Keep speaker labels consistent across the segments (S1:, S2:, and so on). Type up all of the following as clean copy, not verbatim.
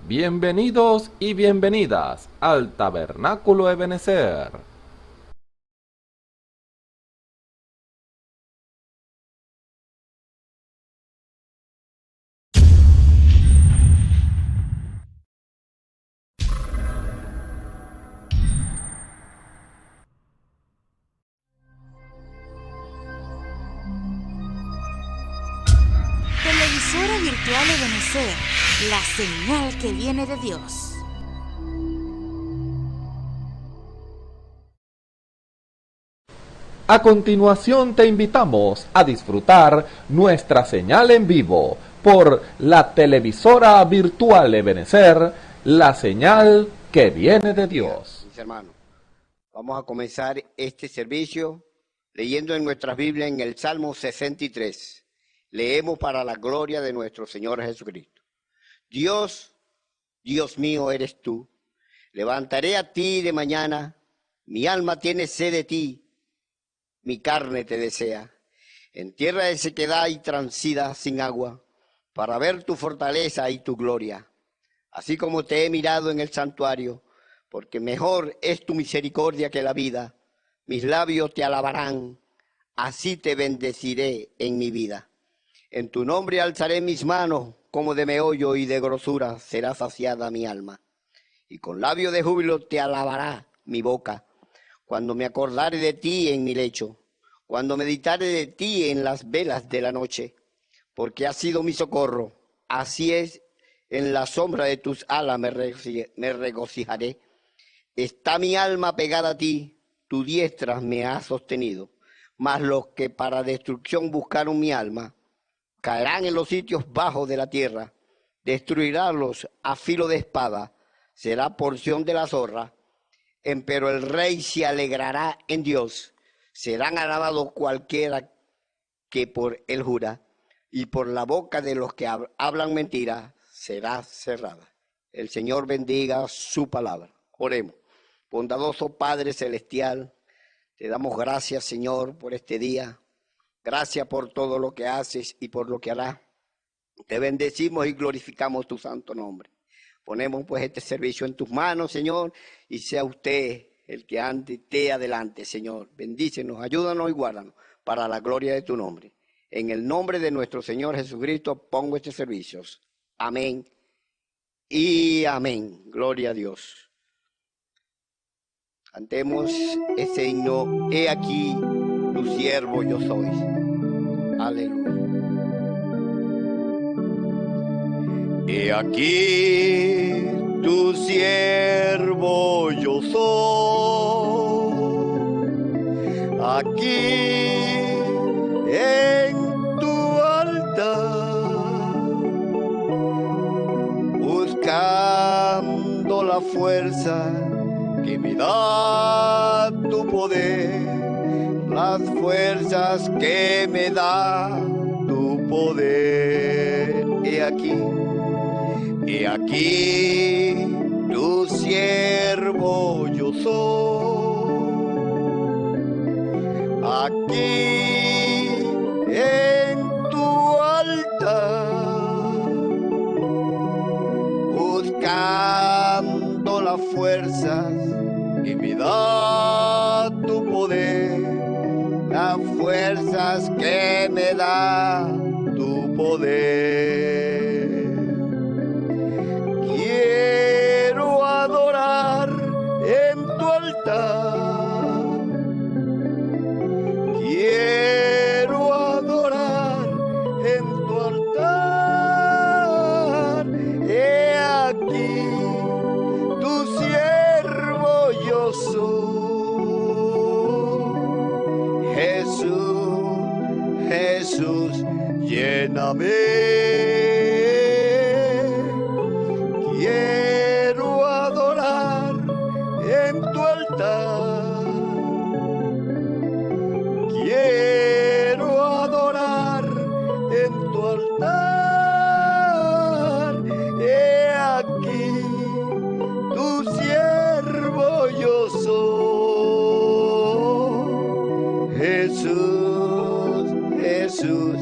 S1: Bienvenidos y bienvenidas al Tabernáculo Ebenezer.
S2: Televisora virtual Ebenezer, la señal que viene de Dios.
S1: A continuación te invitamos a disfrutar nuestra señal en vivo por la televisora virtual Ebenezer, la señal que viene de Dios.
S3: Mis hermanos, vamos a comenzar este servicio leyendo en nuestras Biblias en el Salmo 63. Leemos para la gloria de nuestro Señor Jesucristo. Dios, Dios mío eres tú. Levantaré a ti de mañana. Mi alma tiene sed de ti. Mi carne te desea. En tierra de sequedad y transida sin agua, para ver tu fortaleza y tu gloria. Así como te he mirado en el santuario, porque mejor es tu misericordia que la vida. Mis labios te alabarán. Así te bendeciré en mi vida. En tu nombre alzaré mis manos, como de meollo y de grosura será saciada mi alma. Y con labio de júbilo te alabará mi boca, cuando me acordare de ti en mi lecho, cuando meditare de ti en las velas de la noche, porque has sido mi socorro. Así es, en la sombra de tus alas me regocijaré. Está mi alma pegada a ti, tu diestra me ha sostenido. Mas los que para destrucción buscaron mi alma, caerán en los sitios bajos de la tierra. Destruiránlos a filo de espada, será porción de la zorra. Empero el rey se alegrará en Dios. Serán alabados cualquiera que por él jura, y por la boca de los que hablan mentira será cerrada. El Señor bendiga su palabra. Oremos. Bondadoso Padre Celestial, te damos gracias, Señor, por este día. Gracias por todo lo que haces y por lo que harás. Te bendecimos y glorificamos tu santo nombre. Ponemos pues este servicio en tus manos, Señor, y sea usted el que ande y esté adelante, Señor. Bendícenos, ayúdanos y guárdanos para la gloria de tu nombre. En el nombre de nuestro Señor Jesucristo pongo este servicio. Amén y amén. Gloria a Dios. Cantemos ese himno. He aquí, tu siervo yo soy. Aleluya. He aquí, tu siervo yo soy. Aquí en tu altar, buscando la fuerza que me da tu poder, las fuerzas que me da tu poder. He aquí, tu siervo yo soy. Aquí en tu altar, buscando las fuerzas que me da tu poder, las fuerzas que me da tu poder. Quiero adorar en tu altar. Quiero adorar en tu altar. He aquí, tu siervo yo soy. Jesús, Jesús, lléname. Quiero adorar en tu altar. Quiero adorar en tu altar. He aquí, tu siervo yo soy. Jesús, Jesús,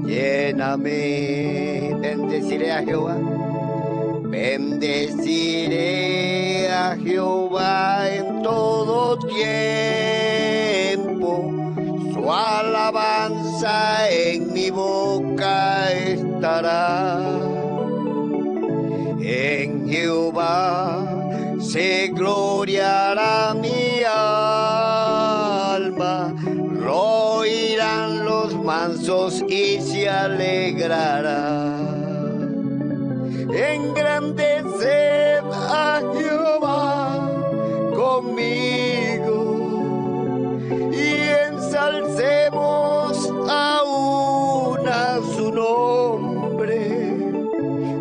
S3: lléname. Bendeciré a Jehová. Bendeciré a Jehová en todo tiempo, su alabanza en mi boca estará. En Jehová se gloriará mi alma, lo oirán los mansos y se alegrará. Engrandeced a Jehová conmigo y ensalcemos aún a su nombre.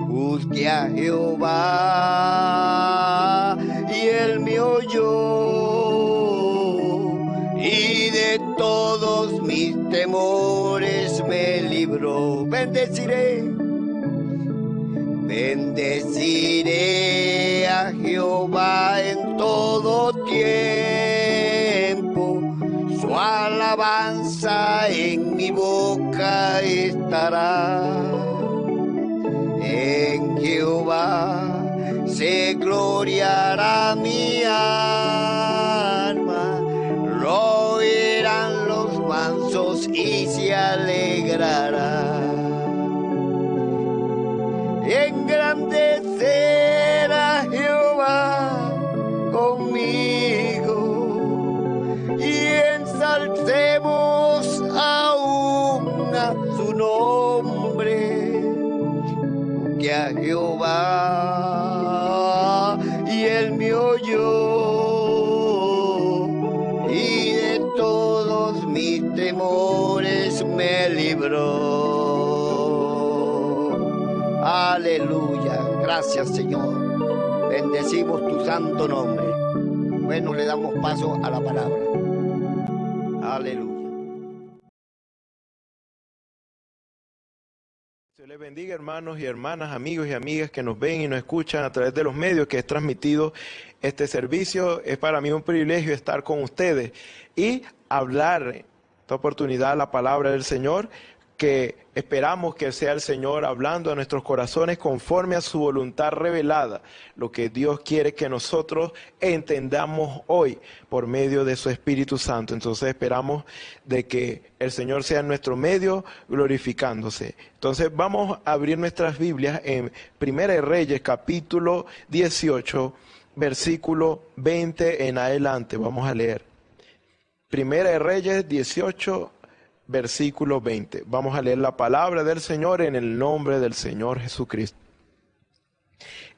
S3: Busqué a Jehová y él me oyó y de todos mis temores me libró. Bendeciré a Jehová en todo tiempo, su alabanza en mi boca estará. En Jehová se gloriará mi alma, lo oirán los mansos y se alegrará. Engrandecer a Jehová conmigo y ensalcemos aún a su nombre. Que a Jehová y él me oyó y de todos mis temores me libró. Aleluya, gracias Señor, bendecimos tu santo nombre. Bueno, le damos paso a la palabra. Aleluya.
S4: Dios les bendiga, hermanos y hermanas, amigos y amigas que nos ven y nos escuchan a través de los medios que es transmitido este servicio. Es para mí un privilegio estar con ustedes y hablar esta oportunidad la palabra del Señor, que esperamos que sea el Señor hablando a nuestros corazones conforme a su voluntad revelada, lo que Dios quiere que nosotros entendamos hoy por medio de su Espíritu Santo. Entonces esperamos de que el Señor sea nuestro medio glorificándose. Entonces vamos a abrir nuestras Biblias en Primera de Reyes, capítulo 18, versículo 20 en adelante. Vamos a leer. Primera de Reyes 18, versículo 20. Vamos a leer la palabra del Señor en el nombre del Señor Jesucristo.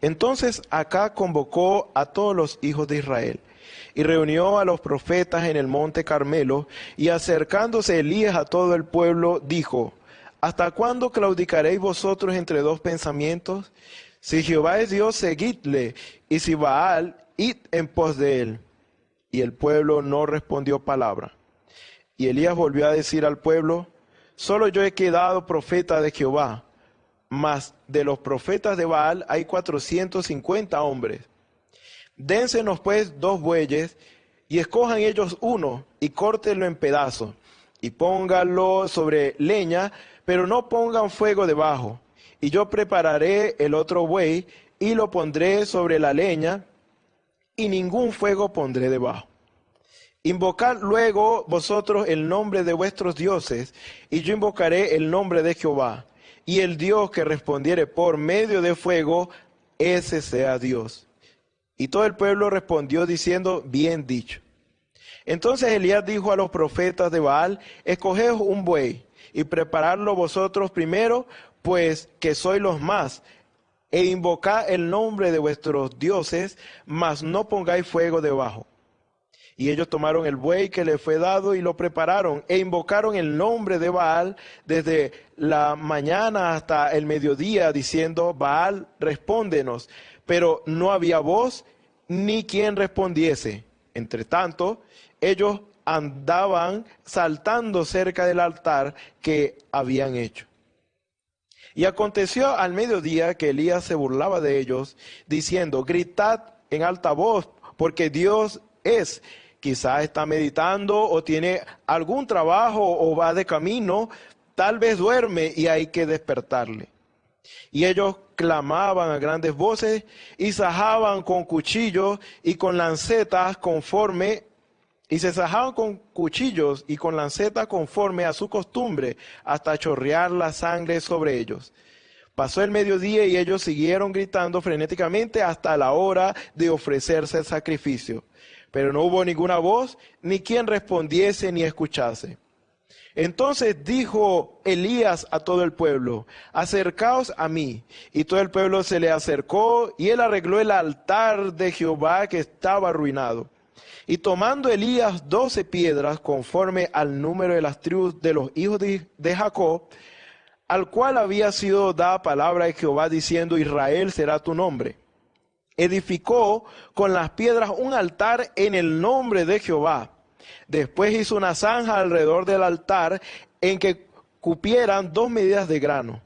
S4: Entonces Acab convocó a todos los hijos de Israel y reunió a los profetas en el monte Carmelo, y acercándose Elías a todo el pueblo dijo: ¿Hasta cuándo claudicaréis vosotros entre dos pensamientos? Si Jehová es Dios, seguidle, y si Baal, id en pos de él. Y el pueblo no respondió palabra. Y Elías volvió a decir al pueblo: solo yo he quedado profeta de Jehová, mas de los profetas de Baal hay 450 hombres. Dénsenos pues 2 bueyes, y escojan ellos uno, y córtenlo en pedazos, y pónganlo sobre leña, pero no pongan fuego debajo. Y yo prepararé el otro buey, y lo pondré sobre la leña, y ningún fuego pondré debajo. Invocad luego vosotros el nombre de vuestros dioses, y yo invocaré el nombre de Jehová, y el Dios que respondiere por medio de fuego, ese sea Dios. Y todo el pueblo respondió diciendo: bien dicho. Entonces Elías dijo a los profetas de Baal: escoged un buey, y preparadlo vosotros primero, pues que sois los más, e invocad el nombre de vuestros dioses, mas no pongáis fuego debajo. Y ellos tomaron el buey que les fue dado y lo prepararon, e invocaron el nombre de Baal desde la mañana hasta el mediodía, diciendo: Baal, respóndenos. Pero no había voz ni quien respondiese. Entre tanto, ellos andaban saltando cerca del altar que habían hecho. Y aconteció al mediodía que Elías se burlaba de ellos, diciendo: gritad en alta voz, porque Dios es. Quizás está meditando o tiene algún trabajo o va de camino, tal vez duerme y hay que despertarle. Y ellos clamaban a grandes voces y sajaban con cuchillos y con lancetas se sajaban con cuchillos y con lancetas conforme a su costumbre, hasta chorrear la sangre sobre ellos. Pasó el mediodía y ellos siguieron gritando frenéticamente hasta la hora de ofrecerse el sacrificio. Pero no hubo ninguna voz, ni quien respondiese ni escuchase. Entonces dijo Elías a todo el pueblo: acercaos a mí. Y todo el pueblo se le acercó, y él arregló el altar de Jehová que estaba arruinado. Y tomando Elías 12 piedras, conforme al número de las tribus de los hijos de Jacob, al cual había sido dada palabra de Jehová, diciendo: Israel será tu nombre, edificó con las piedras un altar en el nombre de Jehová. Después hizo una zanja alrededor del altar en que cupieran 2 medidas de grano.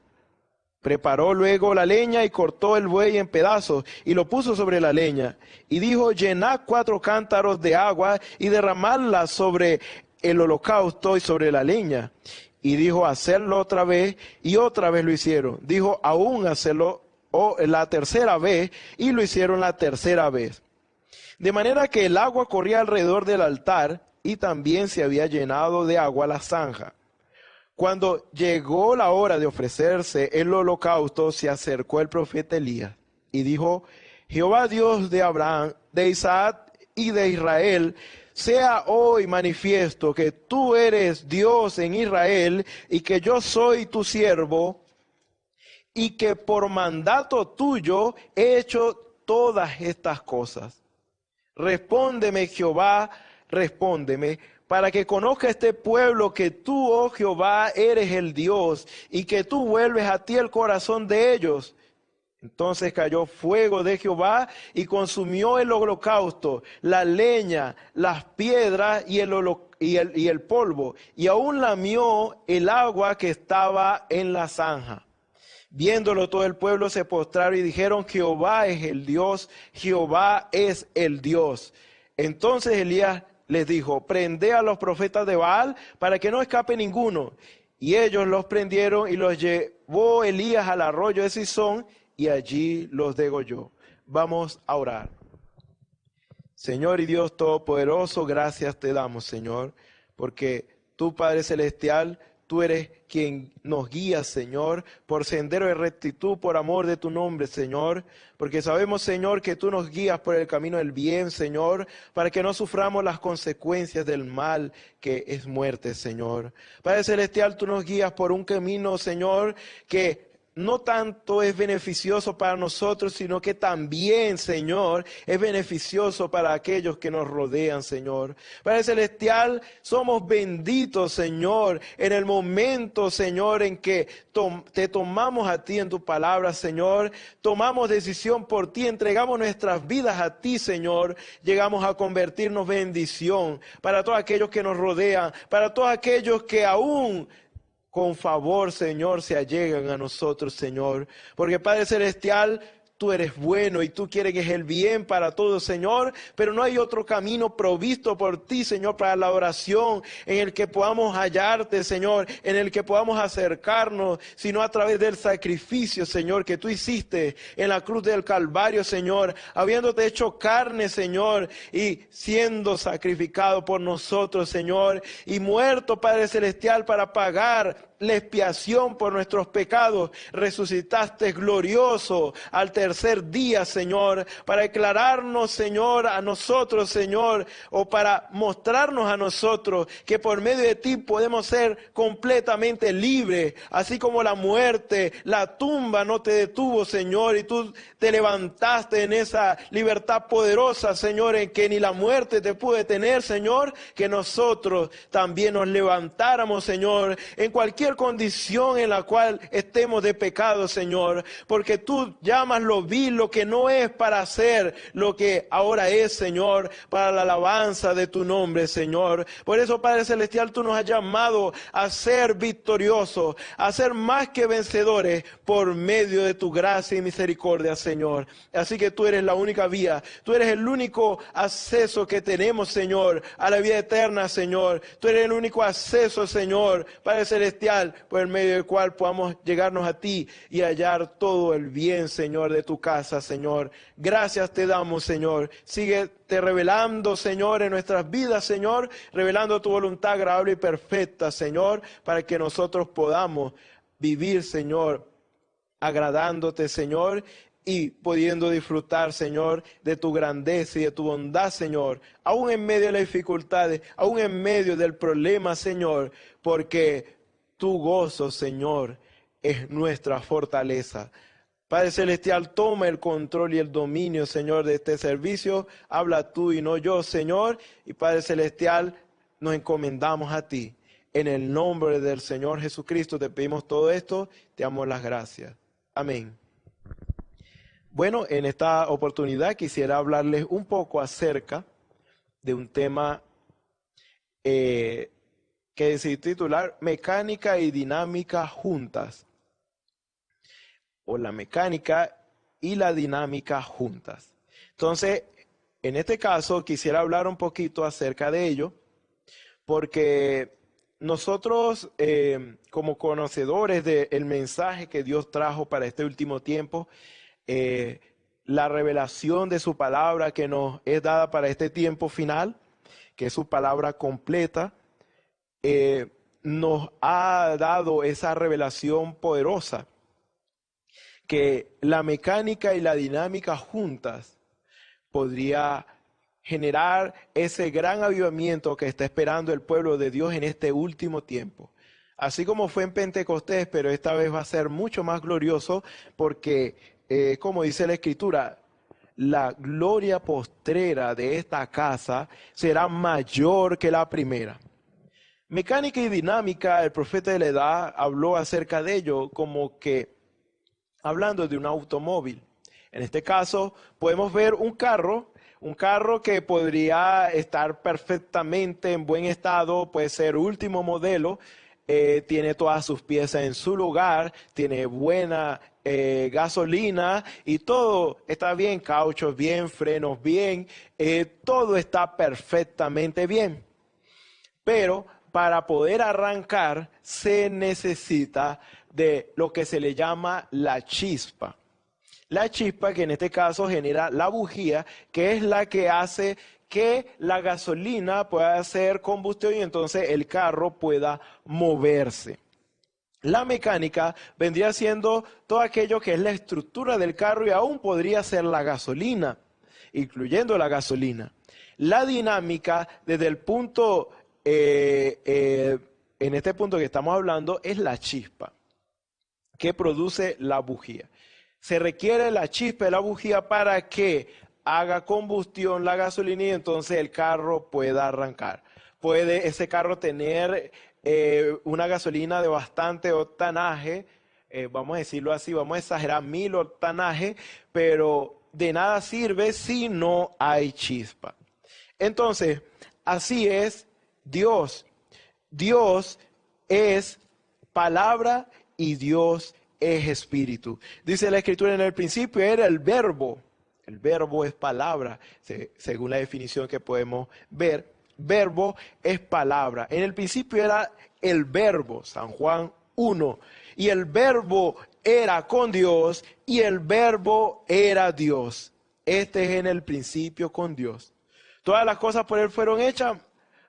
S4: Preparó luego la leña y cortó el buey en pedazos y lo puso sobre la leña. Y dijo: llenad 4 cántaros de agua y derramadla sobre el holocausto y sobre la leña. Y dijo: hacerlo otra vez, y otra vez lo hicieron. Dijo: aún hacerlo la tercera vez, y lo hicieron la tercera vez. De manera que el agua corría alrededor del altar, y también se había llenado de agua la zanja. Cuando llegó la hora de ofrecerse el holocausto, se acercó el profeta Elías y dijo: Jehová Dios de Abraham, de Isaac y de Israel, sea hoy manifiesto que tú eres Dios en Israel y que yo soy tu siervo y que por mandato tuyo he hecho todas estas cosas. Respóndeme, Jehová, respóndeme, para que conozca este pueblo que tú, oh Jehová, eres el Dios, y que tú vuelves a ti el corazón de ellos. Entonces cayó fuego de Jehová y consumió el holocausto, la leña, las piedras y el polvo, y aún lamió el agua que estaba en la zanja. Viéndolo todo el pueblo se postraron y dijeron: Jehová es el Dios, Jehová es el Dios. Entonces Elías les dijo: prended a los profetas de Baal para que no escape ninguno. Y ellos los prendieron y los llevó Elías al arroyo de Cisón y allí los degolló. Vamos a orar. Señor y Dios Todopoderoso, gracias te damos, Señor, porque tú, Padre Celestial, tú eres quien nos guía, Señor, por sendero de rectitud, por amor de tu nombre, Señor. Porque sabemos, Señor, que tú nos guías por el camino del bien, Señor, para que no suframos las consecuencias del mal que es muerte, Señor. Padre Celestial, tú nos guías por un camino, Señor, que no tanto es beneficioso para nosotros, sino que también, Señor, es beneficioso para aquellos que nos rodean, Señor. Padre Celestial, somos benditos, Señor, en el momento, Señor, en que te tomamos a ti en tu palabra, Señor. Tomamos decisión por ti, entregamos nuestras vidas a ti, Señor. Llegamos a convertirnos en bendición para todos aquellos que nos rodean, para todos aquellos que aún con favor, Señor, se allegan a nosotros, Señor. Porque Padre Celestial, tú eres bueno y tú quieres que es el bien para todos, Señor. Pero no hay otro camino provisto por ti, Señor, para la oración en el que podamos hallarte, Señor, en el que podamos acercarnos, sino a través del sacrificio, Señor, que tú hiciste en la cruz del Calvario, Señor, habiéndote hecho carne, Señor, y siendo sacrificado por nosotros, Señor, y muerto, Padre Celestial, para pagar la expiación por nuestros pecados. Resucitaste glorioso al tercer día, Señor, para declararnos, Señor, a nosotros, Señor, o para mostrarnos a nosotros que por medio de ti podemos ser completamente libres, así como la muerte, la tumba no te detuvo, Señor, y tú te levantaste en esa libertad poderosa, Señor, en que ni la muerte te pudo detener, Señor, que nosotros también nos levantáramos, Señor, en cualquier condición en la cual estemos de pecado, Señor, porque tú llamas lo vil, lo que no es, para hacer lo que ahora es, Señor, para la alabanza de tu nombre, Señor. Por eso, Padre Celestial, tú nos has llamado a ser victoriosos, a ser más que vencedores por medio de tu gracia y misericordia, Señor. Así que tú eres la única vía, tú eres el único acceso que tenemos, Señor, a la vida eterna, Señor. Tú eres el único acceso, Señor, Padre Celestial, canal por el medio del cual podamos llegarnos a ti y hallar todo el bien, Señor, de tu casa, Señor. Gracias te damos, Señor. Síguete revelando, Señor, en nuestras vidas, Señor, revelando tu voluntad agradable y perfecta, Señor, para que nosotros podamos vivir, Señor, agradándote, Señor, y pudiendo disfrutar, Señor, de tu grandeza y de tu bondad, Señor, aún en medio de las dificultades, aún en medio del problema, Señor, porque tu gozo, Señor, es nuestra fortaleza. Padre Celestial, toma el control y el dominio, Señor, de este servicio. Habla tú y no yo, Señor. Y Padre Celestial, nos encomendamos a ti. En el nombre del Señor Jesucristo te pedimos todo esto. Te damos las gracias. Amén. Bueno, en esta oportunidad quisiera hablarles un poco acerca de un tema que decidí titular Mecánica y dinámica juntas, o la mecánica y la dinámica juntas. Entonces, en este caso quisiera hablar un poquito acerca de ello, porque nosotros como conocedores del mensaje que Dios trajo para este último tiempo, la revelación de su palabra que nos es dada para este tiempo final, que es su palabra completa, nos ha dado esa revelación poderosa, que la mecánica y la dinámica juntas podría generar ese gran avivamiento que está esperando el pueblo de Dios en este último tiempo. Así como fue en Pentecostés, pero esta vez va a ser mucho más glorioso porque como dice la Escritura, la gloria postrera de esta casa será mayor que la primera. Mecánica y dinámica, el profeta de la edad habló acerca de ello como que hablando de un automóvil. En este caso podemos ver un carro que podría estar perfectamente en buen estado, puede ser último modelo, tiene todas sus piezas en su lugar, tiene buena gasolina y todo está bien, cauchos bien, frenos bien, todo está perfectamente bien. Pero para poder arrancar se necesita de lo que se le llama la chispa. La chispa que en este caso genera la bujía, que es la que hace que la gasolina pueda hacer combustión y entonces el carro pueda moverse. La mecánica vendría siendo todo aquello que es la estructura del carro y aún podría ser la gasolina, incluyendo la gasolina. La dinámica, desde el punto, en este punto que estamos hablando, es la chispa que produce la bujía. Se requiere la chispa de la bujía para que haga combustión la gasolina y entonces el carro pueda arrancar. Puede ese carro tener una gasolina de bastante octanaje, vamos a decirlo así, vamos a exagerar 1000 octanaje, pero de nada sirve si no hay chispa. Entonces, así es Dios. Dios es palabra y Dios es espíritu. Dice la Escritura, en el principio era el verbo. El verbo es palabra, según la definición que podemos ver. Verbo es palabra. En el principio era el verbo, San Juan 1. Y el verbo era con Dios y el verbo era Dios. Este es en el principio con Dios. Todas las cosas por Él fueron hechas,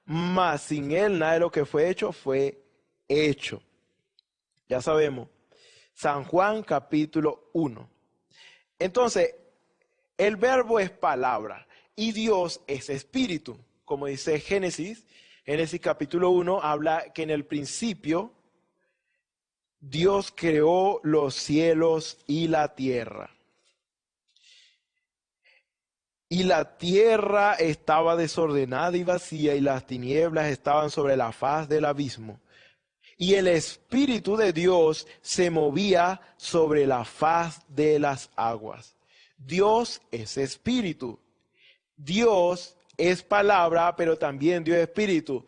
S4: mas sin Él nada de lo que fue hecho fue hecho. Ya sabemos. San Juan capítulo 1. Entonces, el verbo es palabra y Dios es espíritu. Como dice Génesis capítulo 1, habla que en el principio Dios creó los cielos y la tierra. Y la tierra estaba desordenada y vacía y las tinieblas estaban sobre la faz del abismo. Y el Espíritu de Dios se movía sobre la faz de las aguas. Dios es espíritu. Dios es palabra, pero también Dios es espíritu.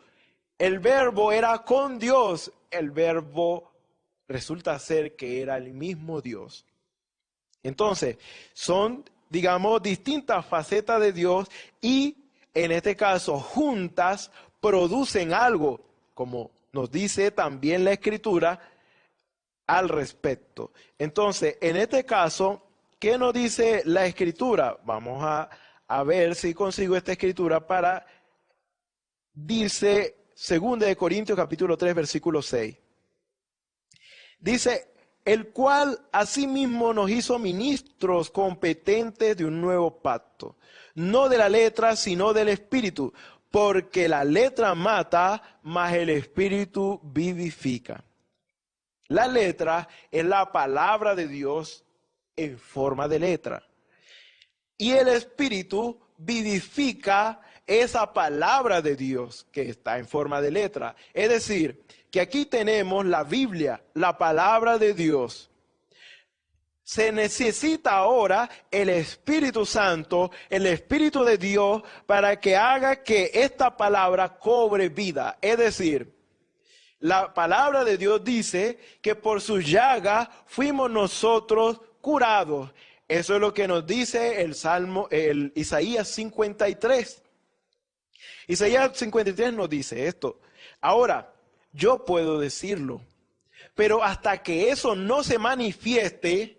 S4: El verbo era con Dios. El verbo resulta ser que era el mismo Dios. Entonces, son, digamos, distintas facetas de Dios y, en este caso, juntas producen algo, como nos dice también la Escritura al respecto. Entonces, en este caso, ¿qué nos dice la Escritura? Vamos a ver si consigo esta Escritura para, dice 2 de Corintios capítulo 3, versículo 6. Dice, el cual asimismo nos hizo ministros competentes de un nuevo pacto, no de la letra, sino del Espíritu, porque la letra mata, mas el Espíritu vivifica. La letra es la palabra de Dios en forma de letra. Y el Espíritu vivifica esa palabra de Dios que está en forma de letra. Es decir, que aquí tenemos la Biblia, la palabra de Dios. Se necesita ahora el Espíritu Santo, el Espíritu de Dios, para que haga que esta palabra cobre vida. Es decir, la palabra de Dios dice que por su llaga fuimos nosotros curados. Eso es lo que nos dice el Isaías 53. Isaías 53 nos dice esto. Ahora, yo puedo decirlo, pero hasta que eso no se manifieste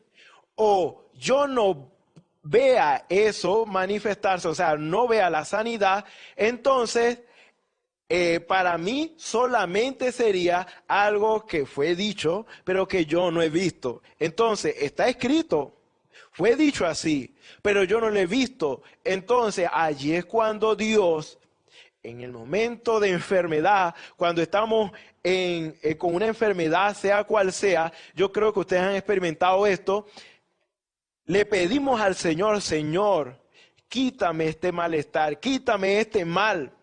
S4: o yo no vea eso manifestarse, o sea, no vea la sanidad, entonces para mí solamente sería algo que fue dicho, pero que yo no he visto. Entonces, está escrito, fue dicho así, pero yo no lo he visto. Entonces, allí es cuando Dios, en el momento de enfermedad, cuando estamos con una enfermedad, sea cual sea, yo creo que ustedes han experimentado esto, le pedimos al Señor, Señor, quítame este malestar, quítame este mal.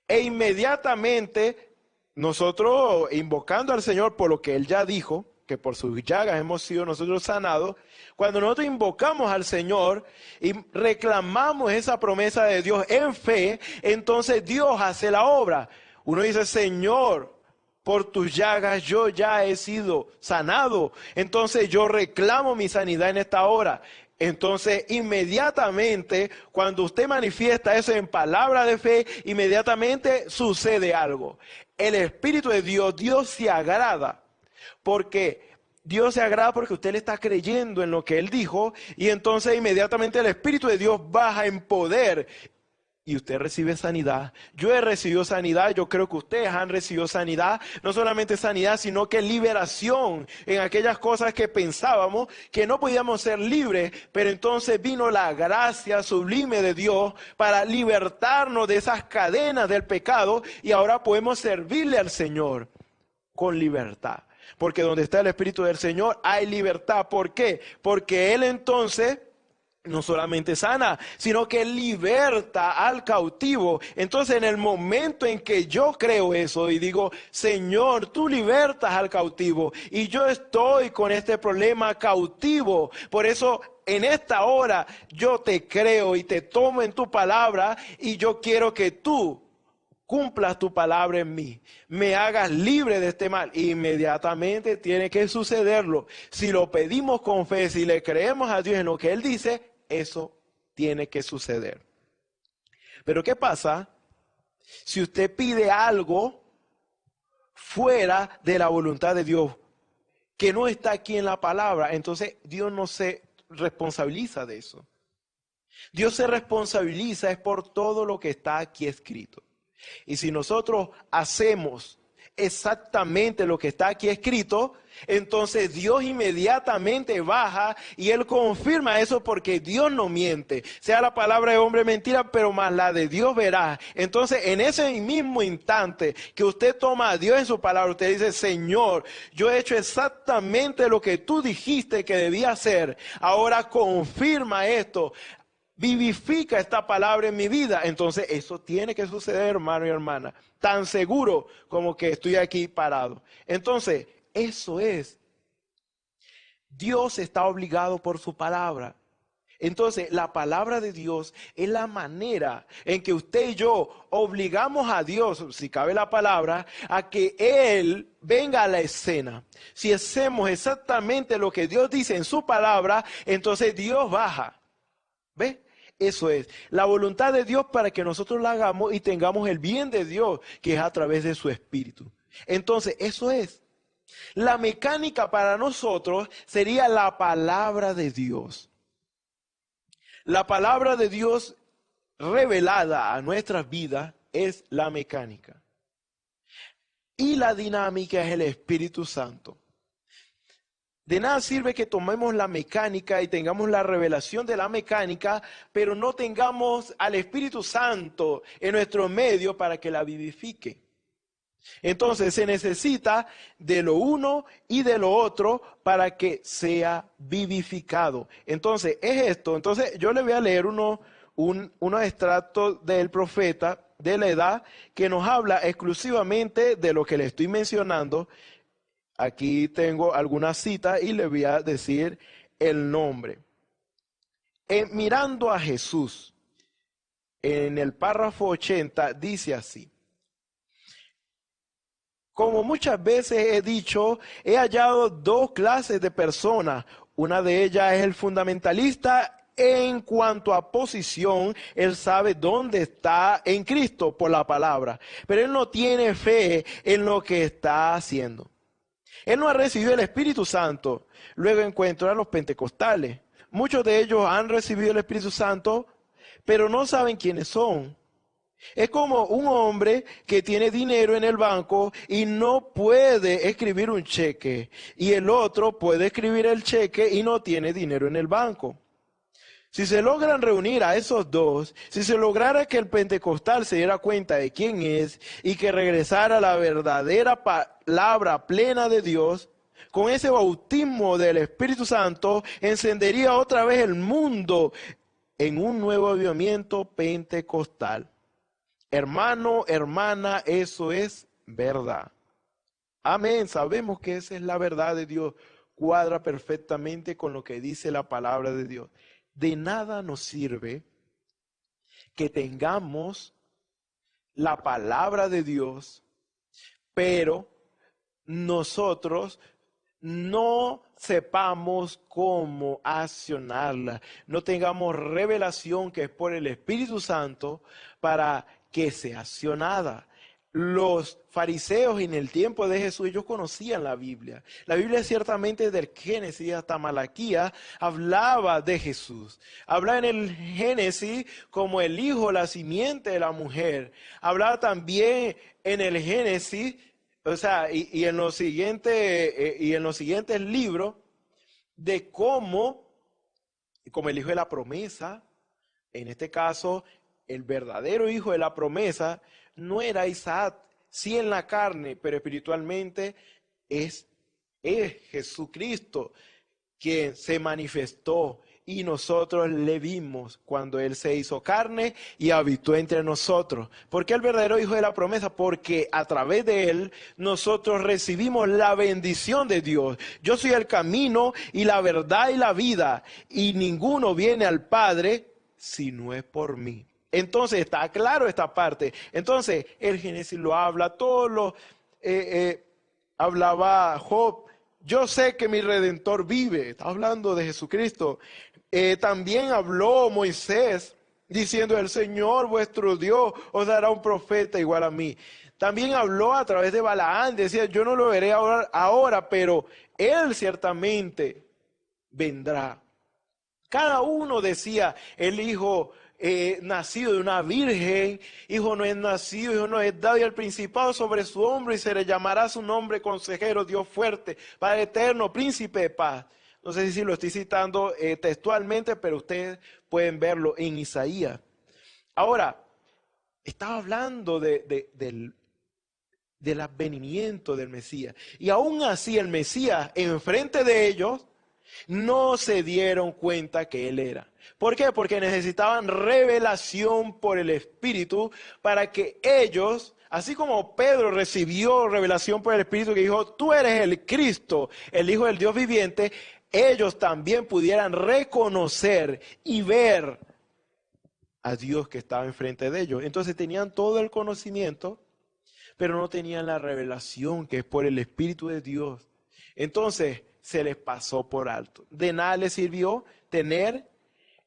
S4: E inmediatamente nosotros, invocando al Señor por lo que Él ya dijo, que por sus llagas hemos sido nosotros sanados, cuando nosotros invocamos al Señor y reclamamos esa promesa de Dios en fe, entonces Dios hace la obra. Uno dice, Señor, por tus llagas yo ya he sido sanado, entonces yo reclamo mi sanidad en esta hora. Entonces, inmediatamente, cuando usted manifiesta eso en palabra de fe, inmediatamente sucede algo. El Espíritu de Dios, Dios se agrada, porque Dios se agrada porque usted le está creyendo en lo que Él dijo, y entonces inmediatamente el Espíritu de Dios baja en poder y usted recibe sanidad. Yo he recibido sanidad, yo creo que ustedes han recibido sanidad, no solamente sanidad, sino que liberación en aquellas cosas que pensábamos que no podíamos ser libres, pero entonces vino la gracia sublime de Dios para libertarnos de esas cadenas del pecado y ahora podemos servirle al Señor con libertad. Porque donde está el Espíritu del Señor hay libertad. ¿Por qué? Porque Él entonces no solamente sana, sino que liberta al cautivo. Entonces, en el momento en que yo creo eso y digo, Señor, tú libertas al cautivo y yo estoy con este problema cautivo, por eso en esta hora yo te creo y te tomo en tu palabra y yo quiero que tú cumplas tu palabra en mí, me hagas libre de este mal. Inmediatamente tiene que sucederlo. Si lo pedimos con fe, si le creemos a Dios en lo que Él dice, eso tiene que suceder. Pero ¿qué pasa si usted pide algo fuera de la voluntad de Dios, que no está aquí en la palabra? Entonces Dios no se responsabiliza de eso. Dios se responsabiliza es por todo lo que está aquí escrito. Y si nosotros hacemos exactamente lo que está aquí escrito, entonces Dios inmediatamente baja y Él confirma eso, porque Dios no miente. Sea la palabra de hombre mentira, pero más la de Dios verá. Entonces, en ese mismo instante que usted toma a Dios en su palabra, usted dice, Señor, yo he hecho exactamente lo que tú dijiste que debía hacer. Ahora confirma esto. Vivifica esta palabra en mi vida. Entonces eso tiene que suceder, hermano y hermana, tan seguro como que estoy aquí parado. Entonces eso es, Dios está obligado por su palabra. Entonces la palabra de Dios es la manera en que usted y yo obligamos a Dios, si cabe la palabra, a que Él venga a la escena. Si hacemos exactamente lo que Dios dice en su palabra, entonces Dios baja. ¿Ve? Eso es, la voluntad de Dios para que nosotros la hagamos y tengamos el bien de Dios, que es a través de su Espíritu. Entonces, eso es. La mecánica para nosotros sería la palabra de Dios. La palabra de Dios revelada a nuestras vidas es la mecánica. Y la dinámica es el Espíritu Santo. De nada sirve que tomemos la mecánica y tengamos la revelación de la mecánica, pero no tengamos al Espíritu Santo en nuestro medio para que la vivifique. Entonces se necesita de lo uno y de lo otro para que sea vivificado. Entonces es esto. Entonces yo le voy a leer unos extractos del profeta de la edad que nos habla exclusivamente de lo que le estoy mencionando. Aquí tengo algunas citas y le voy a decir el nombre. Mirando a Jesús, en el párrafo 80 dice así: como muchas veces he dicho, he hallado dos clases de personas. Una de ellas es el fundamentalista. En cuanto a posición, él sabe dónde está en Cristo por la palabra, pero él no tiene fe en lo que está haciendo. Él no ha recibido el Espíritu Santo. Luego encuentro a los pentecostales. Muchos de ellos han recibido el Espíritu Santo, pero no saben quiénes son. Es como un hombre que tiene dinero en el banco y no puede escribir un cheque. Y el otro puede escribir el cheque y no tiene dinero en el banco. Si se logran reunir a esos dos, si se lograra que el pentecostal se diera cuenta de quién es y que regresara a la verdadera palabra plena de Dios, con ese bautismo del Espíritu Santo, encendería otra vez el mundo en un nuevo avivamiento pentecostal. Hermano, hermana, eso es verdad. Amén. Sabemos que esa es la verdad de Dios. Cuadra perfectamente con lo que dice la palabra de Dios. De nada nos sirve que tengamos la palabra de Dios, pero nosotros no sepamos cómo accionarla, no tengamos revelación que es por el Espíritu Santo para que sea accionada. Los fariseos en el tiempo de Jesús, ellos conocían la Biblia. La Biblia ciertamente del Génesis hasta Malaquías hablaba de Jesús. Habla en el Génesis como el hijo, la simiente de la mujer. Hablaba también en el Génesis, o sea, y en los siguientes libros, de cómo, como el hijo de la promesa, en este caso, el verdadero hijo de la promesa no era Isaac, sí en la carne, pero espiritualmente es Jesucristo quien se manifestó y nosotros le vimos cuando Él se hizo carne y habitó entre nosotros. ¿Por qué el verdadero hijo de la promesa? Porque a través de Él nosotros recibimos la bendición de Dios. Yo soy el camino y la verdad y la vida, y ninguno viene al Padre si no es por mí. Entonces está claro esta parte. Entonces el Génesis lo habla, hablaba Job. Yo sé que mi Redentor vive. Está hablando de Jesucristo. También habló Moisés diciendo: el Señor vuestro Dios os dará un profeta igual a mí. También habló a través de Balaán. Decía: yo no lo veré ahora, pero él ciertamente vendrá. Cada uno decía: el hijo nacido de una virgen, hijo no es nacido, hijo no es dado, y el principado sobre su hombro, y se le llamará su nombre consejero, Dios fuerte, Padre eterno, príncipe de paz. No sé si lo estoy citando textualmente, pero ustedes pueden verlo en Isaías. Ahora, estaba hablando del advenimiento del Mesías, y aún así el Mesías enfrente de ellos no se dieron cuenta que Él era. ¿Por qué? Porque necesitaban revelación por el Espíritu para que ellos, así como Pedro recibió revelación por el Espíritu que dijo: tú eres el Cristo, el Hijo del Dios viviente, ellos también pudieran reconocer y ver a Dios que estaba enfrente de ellos. Entonces tenían todo el conocimiento, pero no tenían la revelación que es por el Espíritu de Dios. Entonces se les pasó por alto. De nada les sirvió tener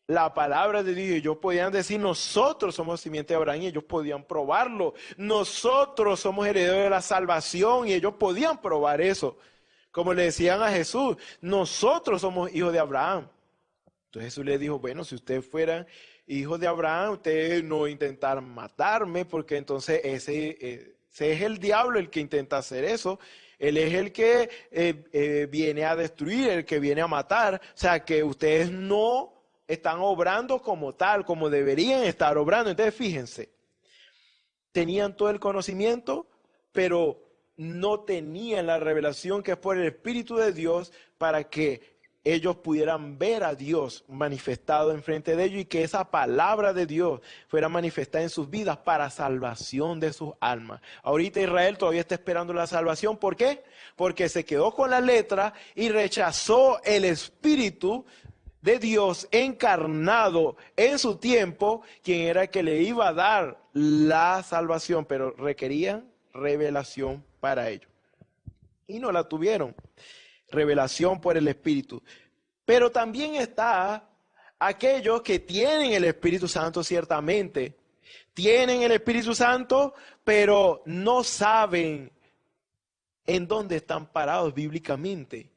S4: la palabra de Dios. Ellos podían decir, nosotros somos simiente de Abraham, y ellos podían probarlo. Nosotros somos herederos de la salvación, y ellos podían probar eso. Como le decían a Jesús, nosotros somos hijos de Abraham. Entonces Jesús le dijo, bueno, si ustedes fueran hijos de Abraham, ustedes no intentaran matarme, porque entonces ese es el diablo el que intenta hacer eso. Él es el que viene a destruir, el que viene a matar. O sea, que ustedes no están obrando como tal, como deberían estar obrando. Entonces, fíjense, tenían todo el conocimiento, pero no tenían la revelación que es por el Espíritu de Dios para que ellos pudieran ver a Dios manifestado enfrente de ellos y que esa palabra de Dios fuera manifestada en sus vidas para salvación de sus almas. Ahorita Israel todavía está esperando la salvación. ¿Por qué? Porque se quedó con la letra y rechazó el Espíritu de Dios encarnado en su tiempo, quien era el que le iba a dar la salvación, pero requerían revelación para ello. Y no la tuvieron. Revelación por el Espíritu. Pero también está aquellos que tienen el Espíritu Santo, ciertamente. Tienen el Espíritu Santo, pero no saben en dónde están parados bíblicamente.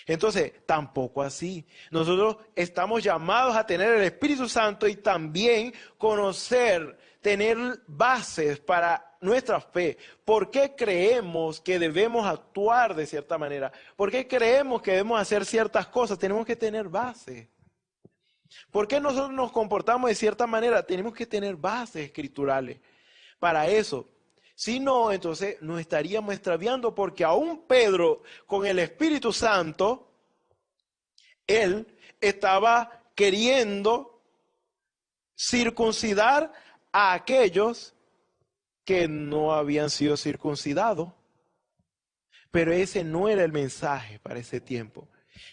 S4: Entonces, tampoco así. Nosotros estamos llamados a tener el Espíritu Santo y también conocer, tener bases para nuestra fe. ¿Por qué creemos que debemos actuar de cierta manera? ¿Por qué creemos que debemos hacer ciertas cosas? Tenemos que tener bases. ¿Por qué nosotros nos comportamos de cierta manera? Tenemos que tener bases escriturales para eso. Si no, entonces nos estaríamos extraviando, porque aún Pedro, con el Espíritu Santo, él estaba queriendo circuncidar a aquellos que no habían sido circuncidados. Pero ese no era el mensaje para ese tiempo.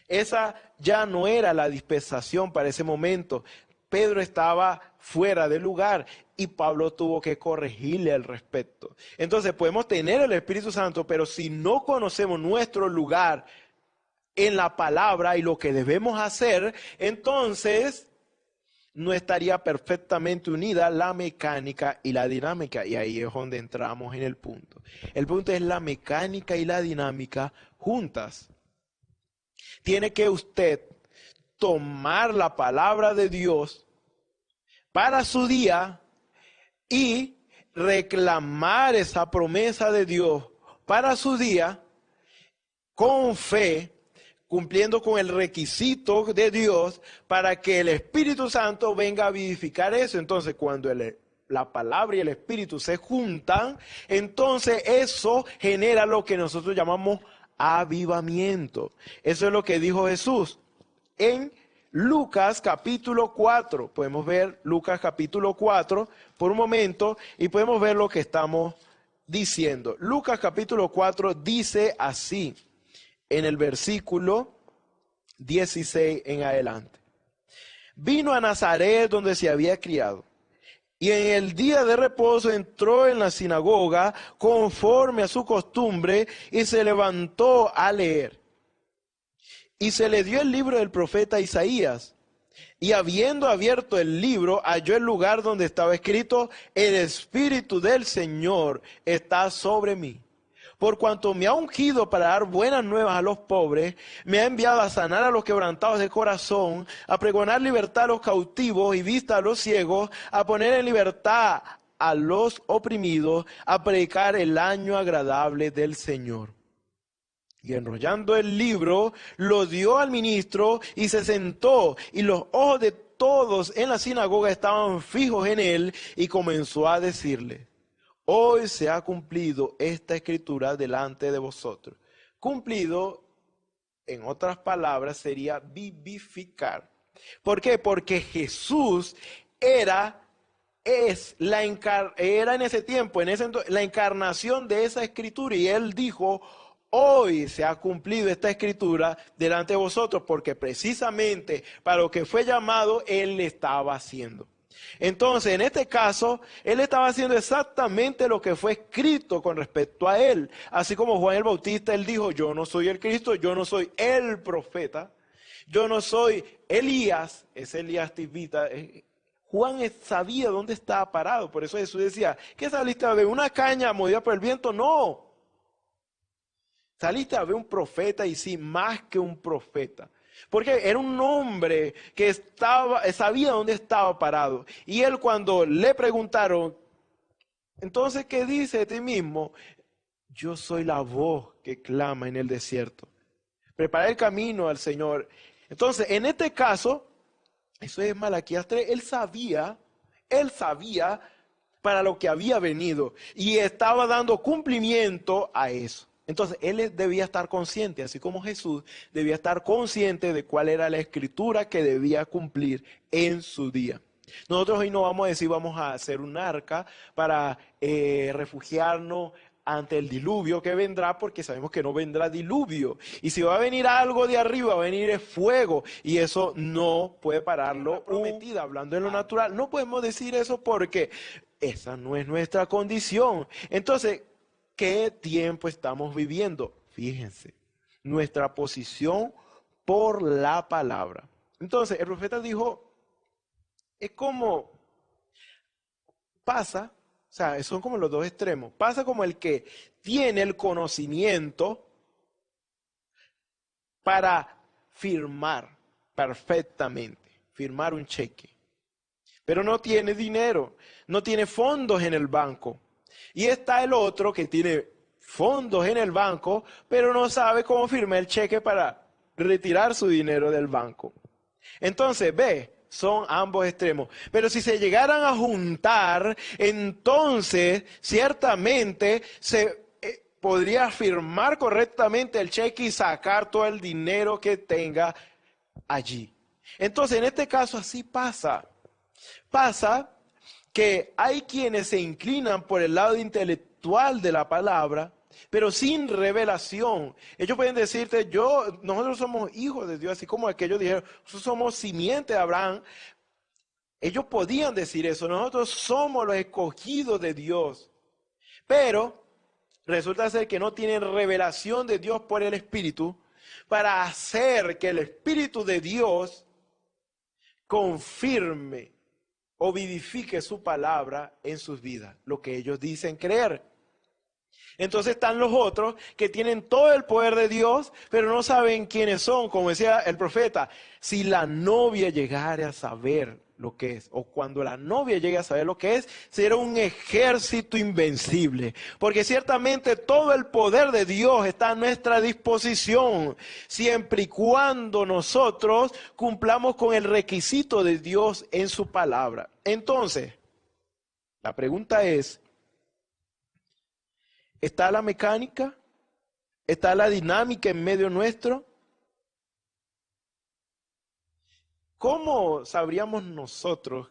S4: Esa ya no era la dispensación para ese momento. Pedro estaba fuera de lugar y Pablo tuvo que corregirle al respecto. Entonces podemos tener el Espíritu Santo, pero si no conocemos nuestro lugar en la palabra y lo que debemos hacer, entonces no estaría perfectamente unida la mecánica y la dinámica. Y ahí es donde entramos en el punto. El punto es la mecánica y la dinámica juntas. Tiene que usted tomar la palabra de Dios para su día y reclamar esa promesa de Dios para su día con fe, cumpliendo con el requisito de Dios para que el Espíritu Santo venga a vivificar eso. Entonces, cuando la palabra y el Espíritu se juntan, entonces eso genera lo que nosotros llamamos avivamiento. Eso es lo que dijo Jesús en Lucas capítulo 4. Podemos ver Lucas capítulo 4 por un momento y podemos ver lo que estamos diciendo. Lucas capítulo 4 dice así, en el versículo 16 en adelante. Vino a Nazaret donde se había criado, y en el día de reposo entró en la sinagoga conforme a su costumbre y se levantó a leer. Y se le dio el libro del profeta Isaías. Y habiendo abierto el libro, halló el lugar donde estaba escrito: el Espíritu del Señor está sobre mí, por cuanto me ha ungido para dar buenas nuevas a los pobres, me ha enviado a sanar a los quebrantados de corazón, a pregonar libertad a los cautivos y vista a los ciegos, a poner en libertad a los oprimidos, a predicar el año agradable del Señor. Y enrollando el libro, lo dio al ministro y se sentó, y los ojos de todos en la sinagoga estaban fijos en él, y comenzó a decirle: hoy se ha cumplido esta escritura delante de vosotros. Cumplido, en otras palabras, sería vivificar. ¿Por qué? Porque Jesús era en ese tiempo, la encarnación de esa escritura, y él dijo: hoy se ha cumplido esta escritura delante de vosotros, porque precisamente para lo que fue llamado, él le estaba haciendo. Entonces, en este caso, él estaba haciendo exactamente lo que fue escrito con respecto a él. Así como Juan el Bautista, él dijo: yo no soy el Cristo, yo no soy el profeta, yo no soy Elías, es Elías Tisbita. Juan sabía dónde estaba parado, por eso Jesús decía, ¿qué saliste a ver? ¿Una caña movida por el viento? No. Saliste a ver un profeta, y sí, más que un profeta. Porque era un hombre que sabía dónde estaba parado. Y él, cuando le preguntaron, entonces, ¿qué dice de ti mismo? Yo soy la voz que clama en el desierto. Prepara el camino al Señor. Entonces, en este caso, eso es Malaquías 3, él sabía para lo que había venido y estaba dando cumplimiento a eso. Entonces, él debía estar consciente, así como Jesús debía estar consciente de cuál era la escritura que debía cumplir en su día. Nosotros hoy no vamos a decir vamos a hacer un arca para refugiarnos ante el diluvio que vendrá, porque sabemos que no vendrá diluvio. Y si va a venir algo de arriba, va a venir el fuego, y eso no puede pararlo. Prometida, hablando en lo natural, no podemos decir eso porque esa no es nuestra condición. Entonces, ¿qué tiempo estamos viviendo? Fíjense, nuestra posición por la palabra. Entonces, el profeta dijo, es como pasa, o sea, son como los dos extremos. Pasa como el que tiene el conocimiento para firmar perfectamente, firmar un cheque. Pero no tiene dinero, no tiene fondos en el banco. Y está el otro que tiene fondos en el banco, pero no sabe cómo firmar el cheque para retirar su dinero del banco. Entonces, son ambos extremos. Pero si se llegaran a juntar, entonces ciertamente se podría firmar correctamente el cheque y sacar todo el dinero que tenga allí. Entonces, en este caso así pasa. Pasa que hay quienes se inclinan por el lado intelectual de la palabra, pero sin revelación. Ellos pueden decirte, nosotros somos hijos de Dios, así como aquellos dijeron, nosotros somos simiente de Abraham. Ellos podían decir eso, nosotros somos los escogidos de Dios. Pero resulta ser que no tienen revelación de Dios por el Espíritu, para hacer que el Espíritu de Dios confirme o vivifique su palabra en sus vidas, lo que ellos dicen creer. Entonces están los otros que tienen todo el poder de Dios, pero no saben quiénes son. Como decía el profeta, si la novia llegara a saber lo que es, o cuando la novia llegue a saber lo que es, será un ejército invencible. Porque ciertamente todo el poder de Dios está a nuestra disposición, siempre y cuando nosotros cumplamos con el requisito de Dios en su palabra. Entonces, la pregunta es, ¿está la mecánica? ¿Está la dinámica en medio nuestro? ¿Cómo sabríamos nosotros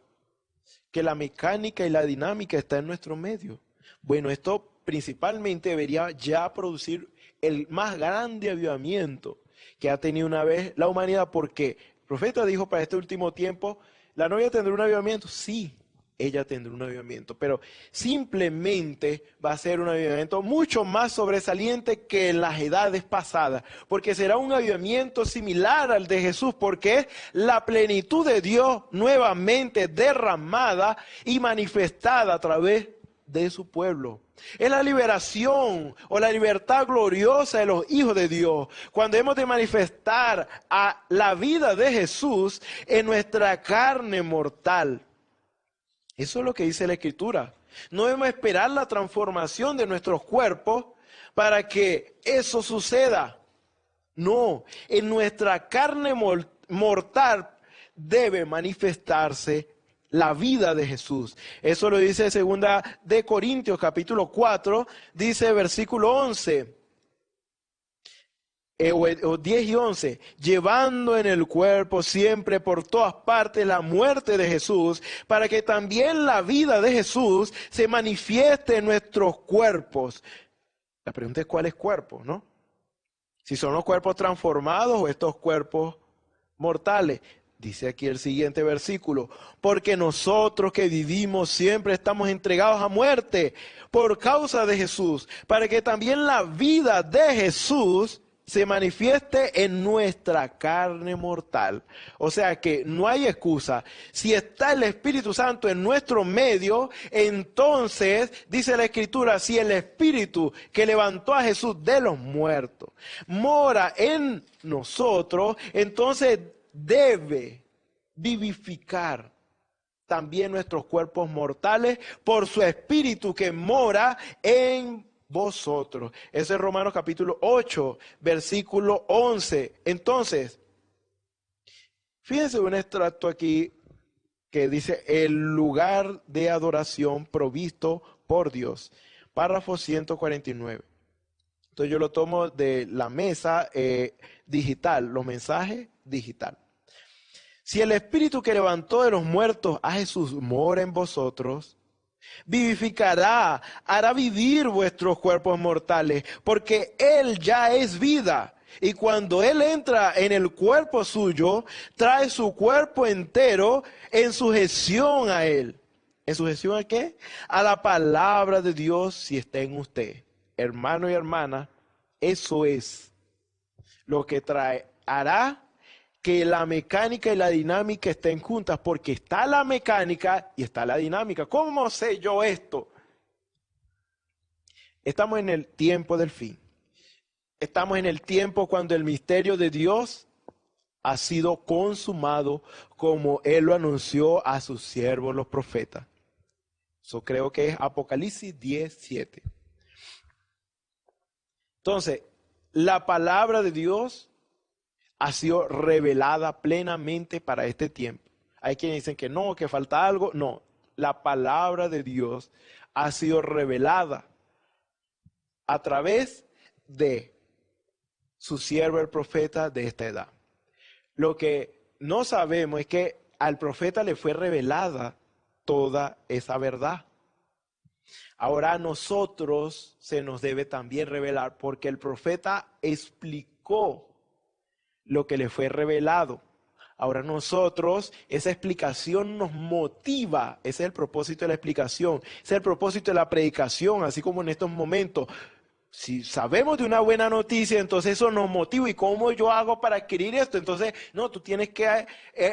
S4: que la mecánica y la dinámica está en nuestro medio? Bueno, esto principalmente debería ya producir el más grande avivamiento que ha tenido una vez la humanidad, porque el profeta dijo para este último tiempo, ¿la novia tendrá un avivamiento? Sí. Ella tendrá un avivamiento, pero simplemente va a ser un avivamiento mucho más sobresaliente que en las edades pasadas, porque será un avivamiento similar al de Jesús, porque es la plenitud de Dios nuevamente derramada y manifestada a través de su pueblo. Es la liberación o la libertad gloriosa de los hijos de Dios, cuando hemos de manifestar a la vida de Jesús en nuestra carne mortal. Eso es lo que dice la Escritura. No debemos esperar la transformación de nuestros cuerpos para que eso suceda. No, en nuestra carne mortal debe manifestarse la vida de Jesús. Eso lo dice 2 de Corintios capítulo 4, dice versículo 11. O 10 y 11, llevando en el cuerpo siempre por todas partes la muerte de Jesús, para que también la vida de Jesús se manifieste en nuestros cuerpos. La pregunta es ¿cuáles cuerpos, no? Si son los cuerpos transformados o estos cuerpos mortales. Dice aquí el siguiente versículo, porque nosotros que vivimos siempre estamos entregados a muerte por causa de Jesús, para que también la vida de Jesús se manifieste en nuestra carne mortal. O sea que no hay excusa. Si está el Espíritu Santo en nuestro medio, entonces, dice la Escritura, si el Espíritu que levantó a Jesús de los muertos mora en nosotros, entonces debe vivificar también nuestros cuerpos mortales por su Espíritu que mora en vosotros. Ese es Romanos capítulo 8, versículo 11. Entonces, fíjense un extracto aquí que dice el lugar de adoración provisto por Dios. Párrafo 149. Entonces yo lo tomo de la mesa digital, los mensajes digital. Si el Espíritu que levantó de los muertos a Jesús mora en vosotros, vivificará, hará vivir vuestros cuerpos mortales, porque Él ya es vida. Y cuando Él entra en el cuerpo suyo, trae su cuerpo entero en sujeción a Él. ¿En sujeción a qué? A la palabra de Dios si está en usted. Hermano y hermana, eso es lo que hará que la mecánica y la dinámica estén juntas, porque está la mecánica y está la dinámica. ¿Cómo sé yo esto? Estamos en el tiempo del fin. Estamos en el tiempo cuando el misterio de Dios ha sido consumado como Él lo anunció a sus siervos los profetas. Eso creo que es Apocalipsis 10:7. Entonces, la palabra de Dios ha sido revelada plenamente para este tiempo. Hay quienes dicen que no, que falta algo. No, la palabra de Dios ha sido revelada a través de su siervo el profeta de esta edad. Lo que no sabemos es que al profeta le fue revelada toda esa verdad. Ahora a nosotros se nos debe también revelar, porque el profeta explicó lo que le fue revelado. Ahora nosotros, esa explicación nos motiva. Ese es el propósito de la explicación. Ese es el propósito de la predicación, así como en estos momentos. Si sabemos de una buena noticia, entonces eso nos motiva. ¿Y cómo yo hago para adquirir esto? Entonces, no, tú tienes que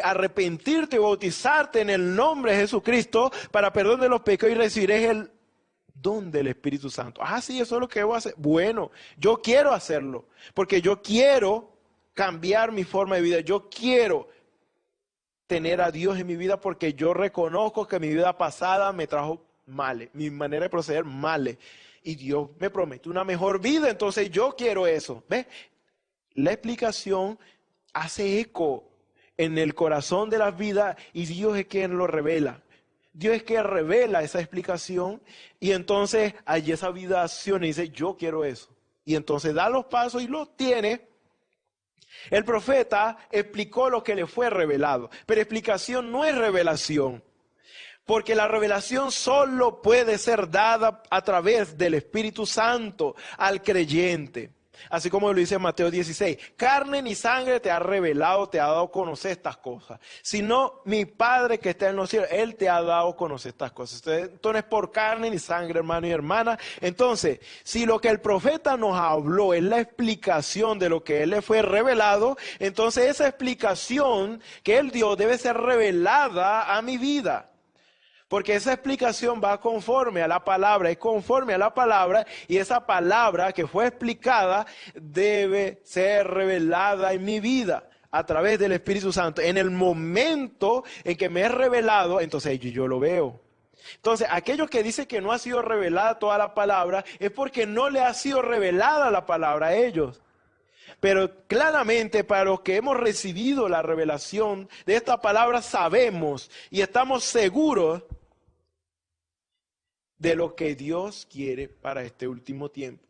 S4: arrepentirte y bautizarte en el nombre de Jesucristo para perdón de los pecados y recibir el don del Espíritu Santo. Ah, sí, eso es lo que debo hacer. Bueno, yo quiero hacerlo, porque yo quiero cambiar mi forma de vida. Yo quiero tener a Dios en mi vida porque yo reconozco que mi vida pasada me trajo males, mi manera de proceder males. Y Dios me promete una mejor vida, entonces yo quiero eso. ¿Ves? La explicación hace eco en el corazón de las vidas y Dios es quien lo revela. Dios es quien revela esa explicación y entonces allí esa vida acciona y dice, yo quiero eso. Y entonces da los pasos y lo tiene. El profeta explicó lo que le fue revelado, pero explicación no es revelación, porque la revelación solo puede ser dada a través del Espíritu Santo al creyente. Así como lo dice Mateo 16, carne ni sangre te ha revelado, te ha dado a conocer estas cosas, sino mi Padre que está en los cielos, Él te ha dado a conocer estas cosas. Entonces, por carne ni sangre, hermano y hermana. Entonces, si lo que el profeta nos habló es la explicación de lo que Él le fue revelado, entonces esa explicación que Él dio debe ser revelada a mi vida. Porque esa explicación va conforme a la palabra, es conforme a la palabra, y esa palabra que fue explicada debe ser revelada en mi vida a través del Espíritu Santo. En el momento en que me es revelado, entonces yo lo veo. Entonces, aquellos que dicen que no ha sido revelada toda la palabra, es porque no le ha sido revelada la palabra a ellos. Pero claramente para los que hemos recibido la revelación de esta palabra sabemos y estamos seguros de lo que Dios quiere para este último tiempo,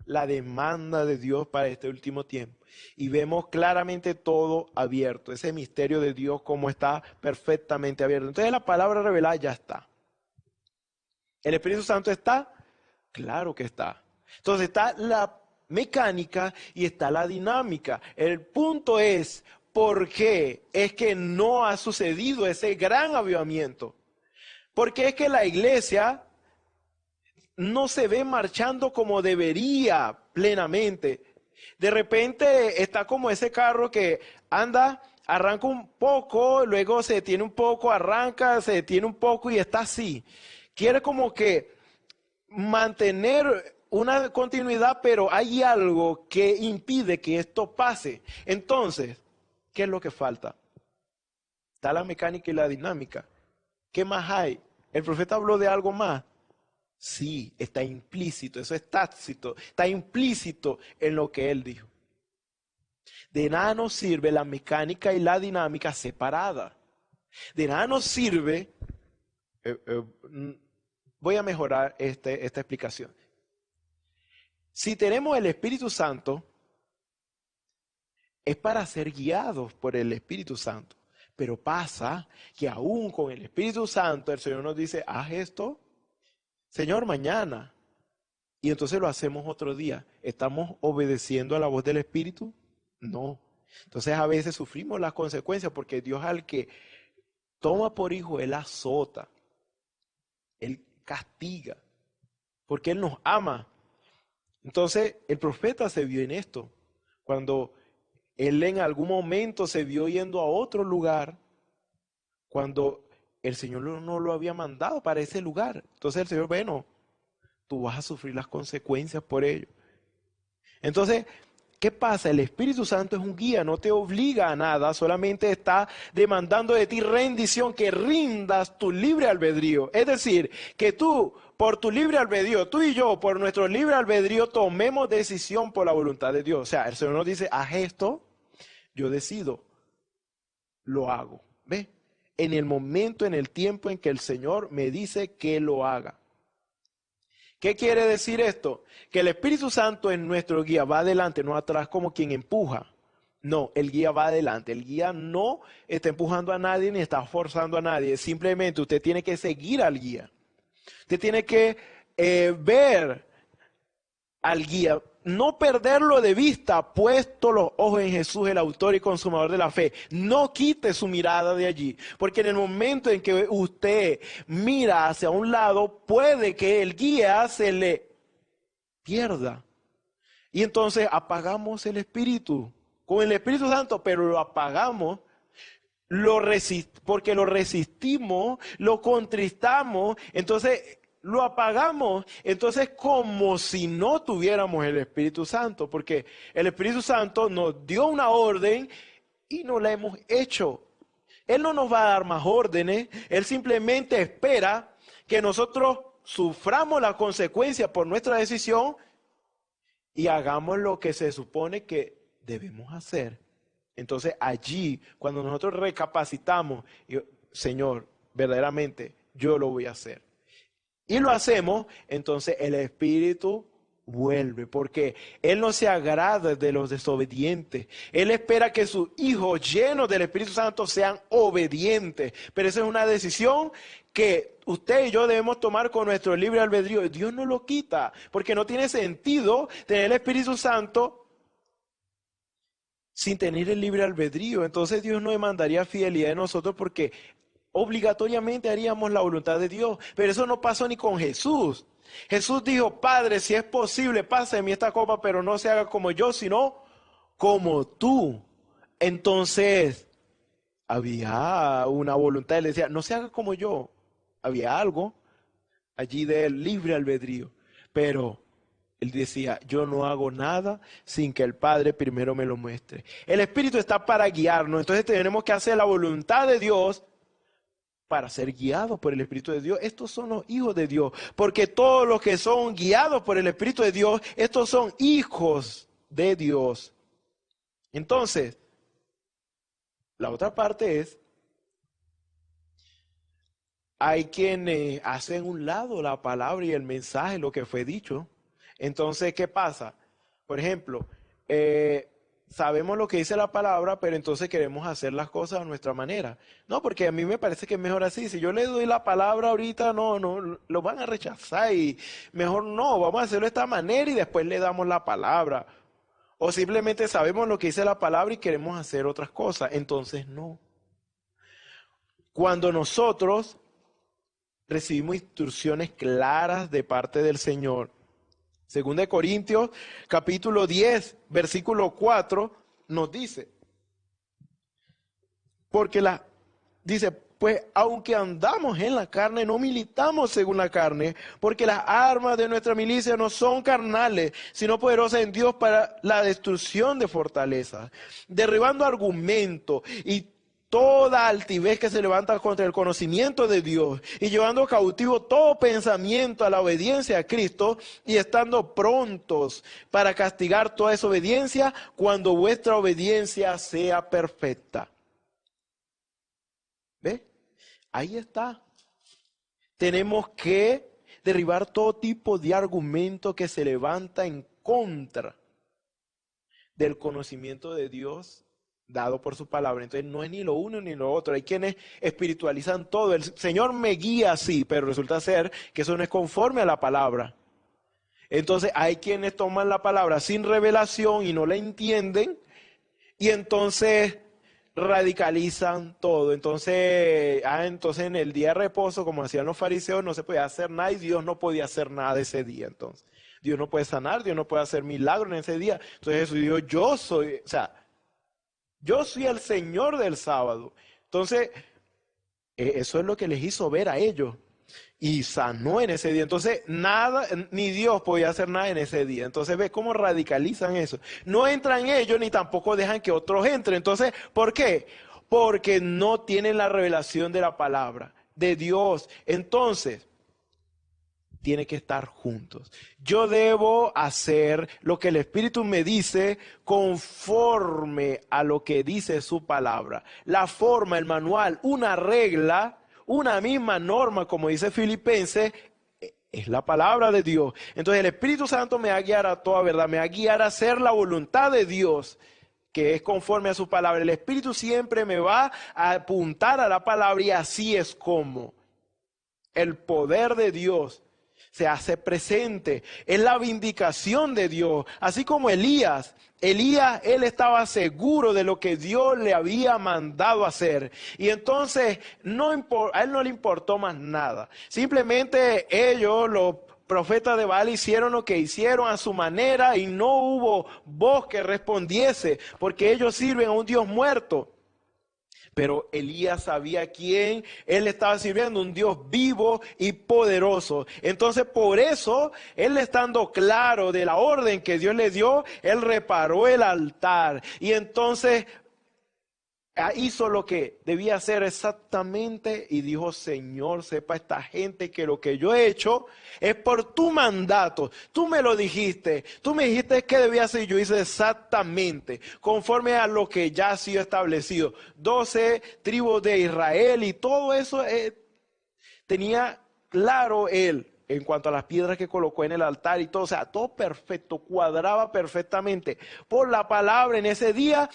S4: la demanda de Dios para este último tiempo. Y vemos claramente todo abierto, ese misterio de Dios como está perfectamente abierto. Entonces la palabra revelada ya está. ¿El Espíritu Santo está? Claro que está. Entonces está la mecánica y está la dinámica. El punto es, ¿por qué es que no ha sucedido ese gran avivamiento? Porque es que la iglesia no se ve marchando como debería plenamente. De repente está como ese carro que anda, arranca un poco, luego se detiene un poco, arranca, se detiene un poco y está así. Quiere como que mantener una continuidad, pero hay algo que impide que esto pase. Entonces, ¿qué es lo que falta? Está la mecánica y la dinámica. ¿Qué más hay? ¿El profeta habló de algo más? Sí, está implícito, eso es tácito, está implícito en lo que él dijo. De nada nos sirve la mecánica y la dinámica separada. De nada nos sirve, voy a mejorar esta explicación. Si tenemos el Espíritu Santo, es para ser guiados por el Espíritu Santo. Pero pasa que aún con el Espíritu Santo, el Señor nos dice, haz esto, Señor, mañana. Y entonces lo hacemos otro día. ¿Estamos obedeciendo a la voz del Espíritu? No. Entonces a veces sufrimos las consecuencias porque Dios al que toma por hijo, Él azota. Él castiga. Porque Él nos ama. Entonces el profeta se vio en esto. Cuando él en algún momento se vio yendo a otro lugar, cuando el Señor no lo había mandado para ese lugar. Entonces el Señor, bueno, tú vas a sufrir las consecuencias por ello. Entonces, ¿qué pasa? El Espíritu Santo es un guía, no te obliga a nada, solamente está demandando de ti rendición, que rindas tu libre albedrío. Es decir, que tú, por tu libre albedrío, tú y yo, por nuestro libre albedrío, tomemos decisión por la voluntad de Dios. O sea, el Señor nos dice, haz esto, yo decido, lo hago. ¿Ves? En el momento, en el tiempo en que el Señor me dice que lo haga. ¿Qué quiere decir esto? Que el Espíritu Santo es nuestro guía, va adelante, no atrás como quien empuja. No, el guía va adelante. El guía no está empujando a nadie ni está forzando a nadie. Simplemente usted tiene que seguir al guía. Usted tiene que ver al guía, no perderlo de vista, puesto los ojos en Jesús, el autor y consumador de la fe. No quite su mirada de allí, porque en el momento en que usted mira hacia un lado, puede que el guía se le pierda. Y entonces apagamos el Espíritu, con el Espíritu Santo, pero lo apagamos, porque lo resistimos, lo contristamos, entonces lo apagamos, entonces como si no tuviéramos el Espíritu Santo, porque el Espíritu Santo nos dio una orden y no la hemos hecho. Él no nos va a dar más órdenes, Él simplemente espera que nosotros suframos la consecuencia por nuestra decisión y hagamos lo que se supone que debemos hacer. Entonces allí, cuando nosotros recapacitamos, Señor, verdaderamente yo lo voy a hacer. Y lo hacemos, entonces el Espíritu vuelve, porque Él no se agrada de los desobedientes. Él espera que sus hijos llenos del Espíritu Santo sean obedientes. Pero esa es una decisión que usted y yo debemos tomar con nuestro libre albedrío. Dios no lo quita, porque no tiene sentido tener el Espíritu Santo sin tener el libre albedrío. Entonces Dios no demandaría fidelidad de nosotros porque obligatoriamente haríamos la voluntad de Dios, pero eso no pasó ni con Jesús. Jesús dijo, Padre, si es posible, pase de mí esta copa, pero no se haga como yo, sino como tú. Entonces, había una voluntad, él decía, no se haga como yo. Había algo allí del libre albedrío, pero él decía, yo no hago nada sin que el Padre primero me lo muestre. El Espíritu está para guiarnos, entonces tenemos que hacer la voluntad de Dios para ser guiados por el Espíritu de Dios. Estos son los hijos de Dios, porque todos los que son guiados por el Espíritu de Dios, estos son hijos de Dios. Entonces, la otra parte es, hay quienes hacen un lado la palabra y el mensaje, lo que fue dicho. Entonces, ¿qué pasa? Por ejemplo, sabemos lo que dice la palabra, pero entonces queremos hacer las cosas a nuestra manera. No, porque a mí me parece que es mejor así. Si yo le doy la palabra ahorita, no, lo van a rechazar y mejor no, vamos a hacerlo de esta manera y después le damos la palabra. O simplemente sabemos lo que dice la palabra y queremos hacer otras cosas. Entonces no. Cuando nosotros recibimos instrucciones claras de parte del Señor, Según de Corintios, capítulo 10, versículo 4, nos dice, dice, pues aunque andamos en la carne, no militamos según la carne, porque las armas de nuestra milicia no son carnales, sino poderosas en Dios para la destrucción de fortalezas, derribando argumentos y toda altivez que se levanta contra el conocimiento de Dios, y llevando cautivo todo pensamiento a la obediencia a Cristo, y estando prontos para castigar toda desobediencia cuando vuestra obediencia sea perfecta. ¿Ve? Ahí está. Tenemos que derribar todo tipo de argumento que se levanta en contra del conocimiento de Dios dado por su palabra. Entonces no es ni lo uno ni lo otro. Hay quienes espiritualizan todo. El Señor me guía así, pero resulta ser que eso no es conforme a la palabra. Entonces hay quienes toman la palabra sin revelación y no la entienden, y entonces radicalizan todo. Entonces en el día de reposo, como hacían los fariseos, no se podía hacer nada y Dios no podía hacer nada ese día. Entonces Dios no puede sanar, Dios no puede hacer milagros en ese día. Entonces Jesús dijo, yo soy el Señor del sábado. Entonces eso es lo que les hizo ver a ellos. Y sanó en ese día. Entonces, nada, ni Dios podía hacer nada en ese día. Entonces, ve cómo radicalizan eso. No entran ellos, ni tampoco dejan que otros entren. Entonces, ¿por qué? Porque no tienen la revelación de la palabra de Dios. Entonces, tiene que estar juntos. Yo debo hacer lo que el Espíritu me dice conforme a lo que dice su palabra. La forma, el manual, una regla, una misma norma, como dice Filipenses, es la palabra de Dios. Entonces el Espíritu Santo me va a guiar a toda verdad, me va a guiar a hacer la voluntad de Dios, que es conforme a su palabra. El Espíritu siempre me va a apuntar a la palabra, y así es como el poder de Dios se hace presente. Es la vindicación de Dios. Así como Elías, él estaba seguro de lo que Dios le había mandado hacer. Y entonces a él no le importó más nada. Simplemente ellos, los profetas de Baal, hicieron lo que hicieron a su manera y no hubo voz que respondiese, porque ellos sirven a un Dios muerto. Pero Elías sabía quién él estaba sirviendo, un Dios vivo y poderoso. Entonces por eso, él estando claro de la orden que Dios le dio, él reparó el altar. Y entonces hizo lo que debía hacer exactamente y dijo, Señor, sepa esta gente que lo que yo he hecho es por tu mandato. Tú me lo dijiste, tú me dijiste que debía hacer, yo hice exactamente conforme a lo que ya ha sido establecido. 12 tribus de Israel y todo eso tenía claro él. En cuanto a las piedras que colocó en el altar y todo, o sea, todo perfecto, cuadraba perfectamente por la palabra en ese día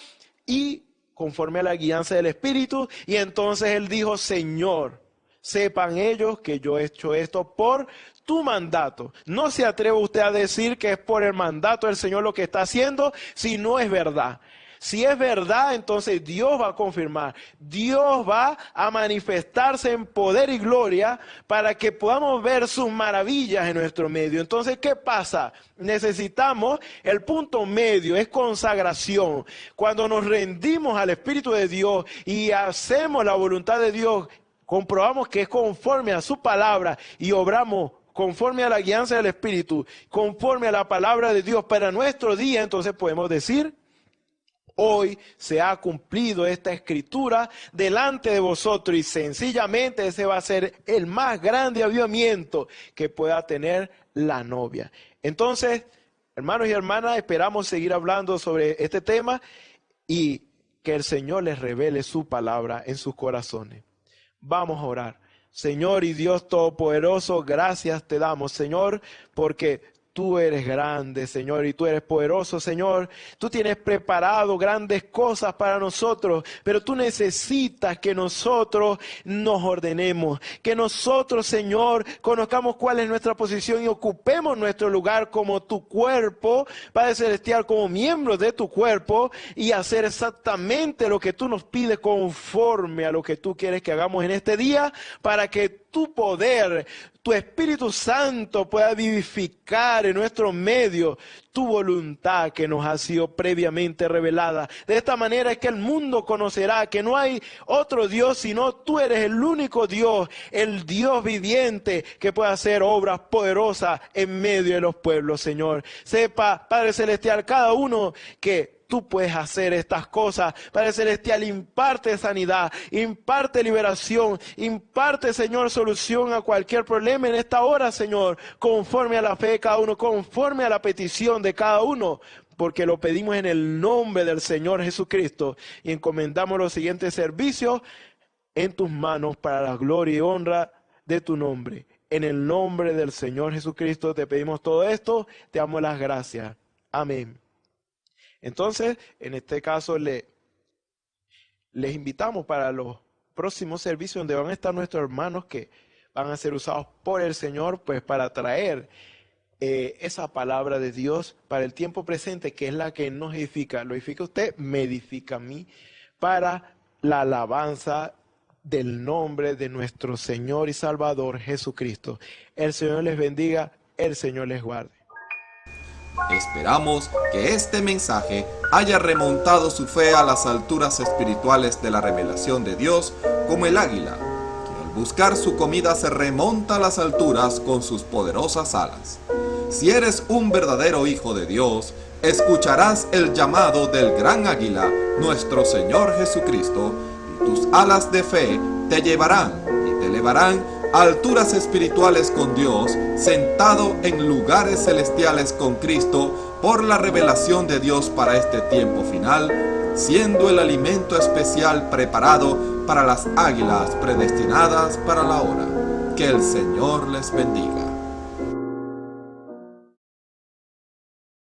S4: y conforme a la guianza del Espíritu. Y entonces él dijo, Señor, sepan ellos que yo he hecho esto por tu mandato. No se atreve usted a decir que es por el mandato del Señor lo que está haciendo, si no es verdad. Si es verdad, entonces Dios va a confirmar. Dios va a manifestarse en poder y gloria para que podamos ver sus maravillas en nuestro medio. Entonces, ¿qué pasa? Necesitamos, el punto medio es consagración. Cuando nos rendimos al Espíritu de Dios y hacemos la voluntad de Dios, comprobamos que es conforme a su palabra y obramos conforme a la guianza del Espíritu, conforme a la palabra de Dios para nuestro día, entonces podemos decir, hoy se ha cumplido esta escritura delante de vosotros, y sencillamente ese va a ser el más grande avivamiento que pueda tener la novia. Entonces, hermanos y hermanas, esperamos seguir hablando sobre este tema y que el Señor les revele su palabra en sus corazones. Vamos a orar. Señor y Dios Todopoderoso, gracias te damos, Señor, porque tú eres grande, Señor, y tú eres poderoso, Señor. Tú tienes preparado grandes cosas para nosotros, pero tú necesitas que nosotros nos ordenemos, que nosotros, Señor, conozcamos cuál es nuestra posición y ocupemos nuestro lugar como tu cuerpo, Padre Celestial, como miembros de tu cuerpo, y hacer exactamente lo que tú nos pides conforme a lo que tú quieres que hagamos en este día, para que tu poder, tu Espíritu Santo pueda vivificar en nuestro medio tu voluntad que nos ha sido previamente revelada. De esta manera es que el mundo conocerá que no hay otro Dios, sino tú eres el único Dios, el Dios viviente que puede hacer obras poderosas en medio de los pueblos, Señor. Sepa, Padre Celestial, cada uno que tú puedes hacer estas cosas. Padre Celestial, imparte sanidad, imparte liberación, imparte, Señor, solución a cualquier problema en esta hora, Señor, conforme a la fe de cada uno, conforme a la petición de cada uno, porque lo pedimos en el nombre del Señor Jesucristo y encomendamos los siguientes servicios en tus manos para la gloria y honra de tu nombre. En el nombre del Señor Jesucristo te pedimos todo esto, te damos las gracias. Amén. Entonces, en este caso, les invitamos para los próximos servicios donde van a estar nuestros hermanos que van a ser usados por el Señor, pues para traer esa palabra de Dios para el tiempo presente, que es la que nos edifica. Lo edifica usted, me edifica a mí, para la alabanza del nombre de nuestro Señor y Salvador Jesucristo. El Señor les bendiga, el Señor les guarde.
S5: Esperamos que este mensaje haya remontado su fe a las alturas espirituales de la revelación de Dios, como el águila, que al buscar su comida se remonta a las alturas con sus poderosas alas. Si eres un verdadero hijo de Dios, escucharás el llamado del gran águila, nuestro Señor Jesucristo, y tus alas de fe te llevarán y te elevarán a alturas espirituales con Dios, sentado en lugares celestiales con Cristo, por la revelación de Dios para este tiempo final, siendo el alimento especial preparado para las águilas predestinadas para la hora. Que el Señor les bendiga.